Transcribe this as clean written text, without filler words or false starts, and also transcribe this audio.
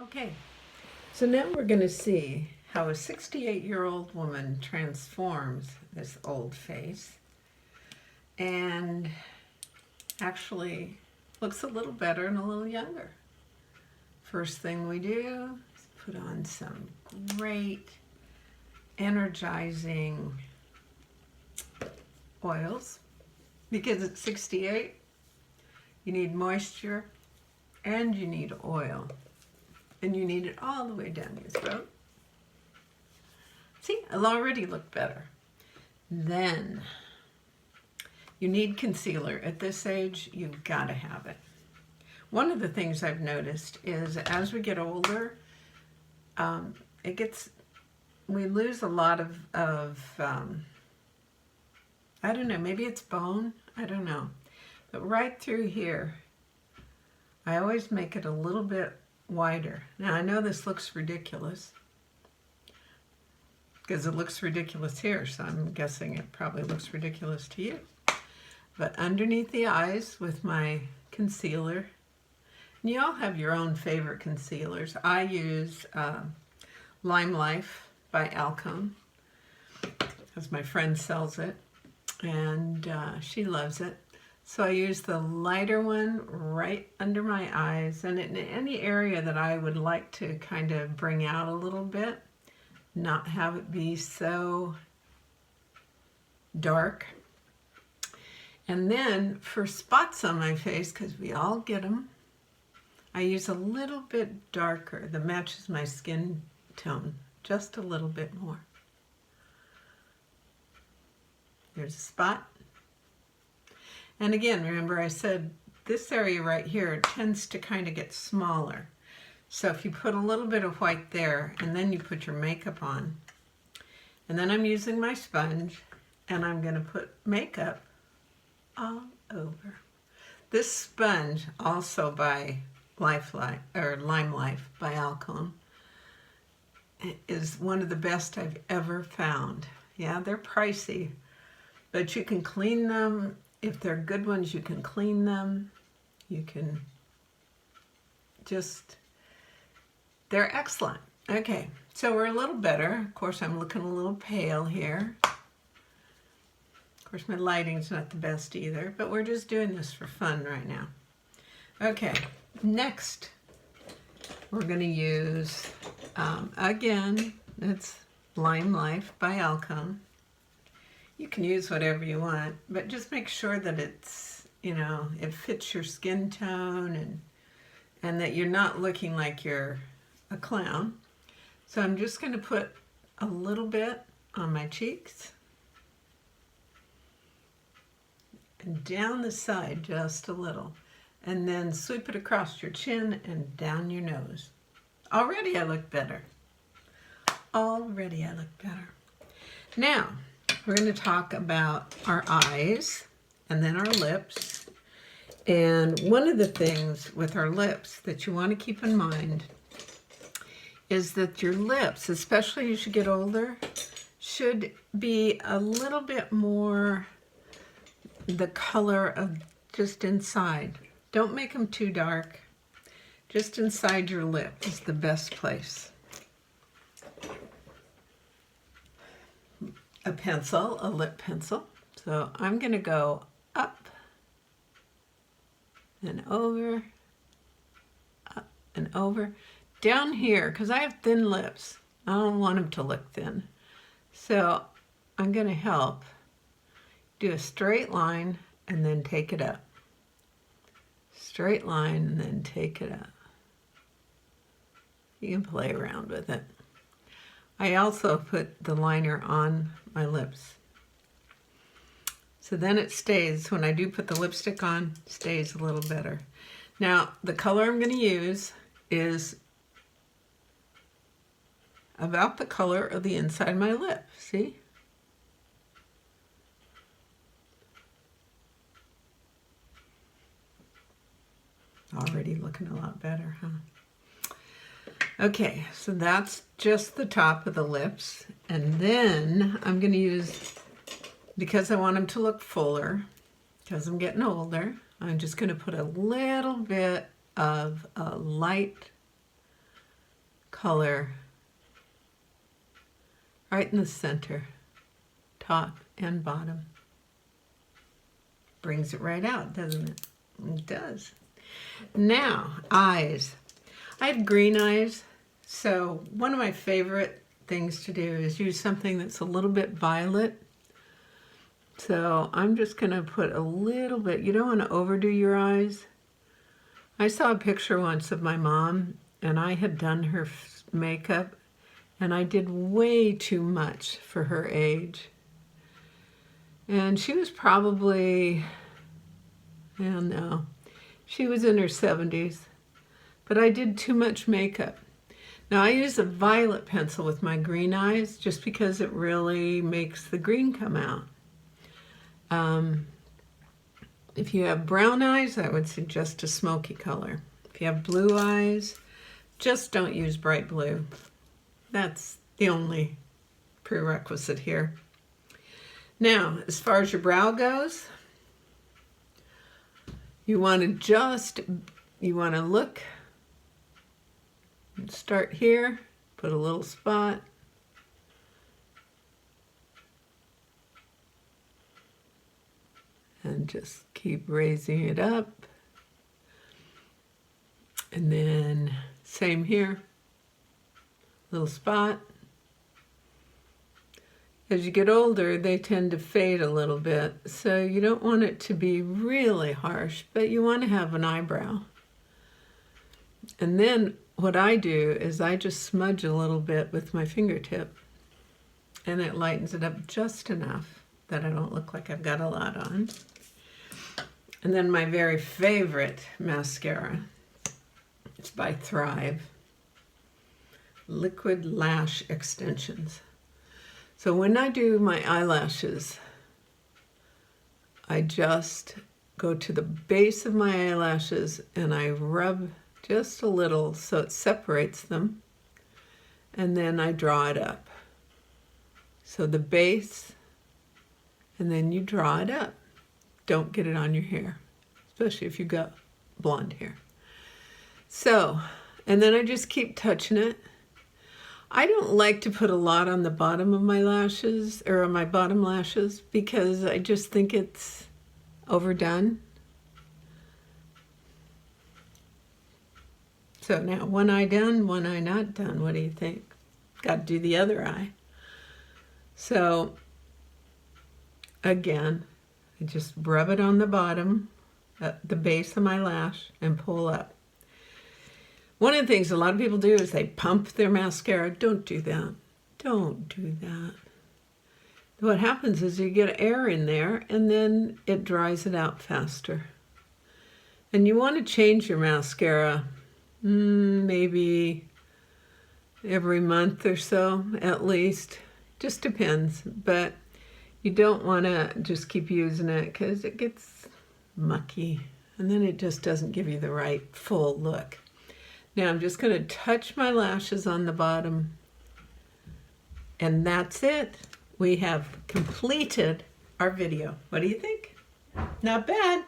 Okay, so now we're going to see how a 68-year-old woman transforms this old face and actually looks a little better and a little younger. First thing we do is put on some great energizing oils because at 68 you need moisture and you need oil. And you need it all the way down your throat. See, I'll already look better. Then, you need concealer. At this age, you've got to have it. One of the things I've noticed is as we get older, we lose a lot of I don't know, maybe it's bone, I don't know. But right through here, I always make it a little bit wider. Now I know this looks ridiculous because it looks ridiculous here, so I'm guessing it probably looks ridiculous to you. But underneath the eyes with my concealer, and you all have your own favorite concealers. I use Lime Life by Alcone, as my friend sells it, and she loves it. So I use the lighter one right under my eyes and in any area that I would like to kind of bring out a little bit, not have it be so dark. And then for spots on my face, because we all get them, I use a little bit darker that matches my skin tone, just a little bit more. There's a spot. And again, remember I said this area right here tends to kind of get smaller. So if you put a little bit of white there and then you put your makeup on, and then I'm using my sponge and I'm going to put makeup all over. This sponge, also by Lime Life by Alcone, is one of the best I've ever found. Yeah, they're pricey, but you can clean them. If they're good ones, you can clean them. You can they're excellent. Okay, so we're a little better. Of course, I'm looking a little pale here. Of course, my lighting's not the best either, but we're just doing this for fun right now. Okay, next, we're going to use, again, it's Lime Life by Alcone. You can use whatever you want, but just make sure that it's, it fits your skin tone and that you're not looking like you're a clown. So I'm just going to put a little bit on my cheeks and down the side just a little, and then sweep it across your chin and down your nose. Already I look better. Already I look better. Now, we're going to talk about our eyes and then our lips. And one of the things with our lips that you want to keep in mind is that your lips, especially as you get older, should be a little bit more the color of just inside. Don't make them too dark. Just inside your lip is the best place. A pencil, a lip pencil. So I'm going to go up and over, up and over. Down here, because I have thin lips, I don't want them to look thin. So I'm going to help do a straight line and then take it up. Straight line and then take it up. You can play around with it. I also put the liner on my lips. So then it stays, when I do put the lipstick on, stays a little better. Now, the color I'm going to use is about the color of the inside of my lip. See? Already looking a lot better, huh? Okay, so that's just the top of the lips. And then I'm going to use, because I want them to look fuller, because I'm getting older, I'm just going to put a little bit of a light color right in the center, top and bottom. Brings it right out, doesn't it? It does. Now, eyes. I have green eyes, so one of my favorite things to do is use something that's a little bit violet. So I'm just going to put a little bit. You don't want to overdo your eyes. I saw a picture once of my mom, and I had done her makeup, and I did way too much for her age. And she was probably, I don't know, she was in her 70s, but I did too much makeup. Now I use a violet pencil with my green eyes just because it really makes the green come out. If you have brown eyes, I would suggest a smoky color. If you have blue eyes, just don't use bright blue. That's the only prerequisite here. Now, as far as your brow goes, you want to look, start here, put a little spot, and just keep raising it up. And then same here, little spot. As you get older, they tend to fade a little bit, so you don't want it to be really harsh, but you want to have an eyebrow. And then what I do is I just smudge a little bit with my fingertip, and it lightens it up just enough that I don't look like I've got a lot on. And then my very favorite mascara, it's by Thrive, Liquid Lash Extensions. So when I do my eyelashes, I just go to the base of my eyelashes and I rub just a little so it separates them, and then I draw it up. So the base, and then you draw it up. Don't get it on your hair, especially if you've got blonde hair. So, and then I just keep touching it. I don't like to put a lot on the bottom of my lashes, or on my bottom lashes, because I just think it's overdone. So now, one eye done, one eye not done. What do you think? Got to do the other eye. So, again, I just rub it on the bottom, at the base of my lash, and pull up. One of the things a lot of people do is they pump their mascara. Don't do that. Don't do that. What happens is you get air in there, and then it dries it out faster. And you want to change your mascara maybe every month or so, at least. Just depends. But you don't want to just keep using it because it gets mucky, and then it just doesn't give you the right full look. Now I'm just going to touch my lashes on the bottom, and that's it. We have completed our video. What do you think? Not bad.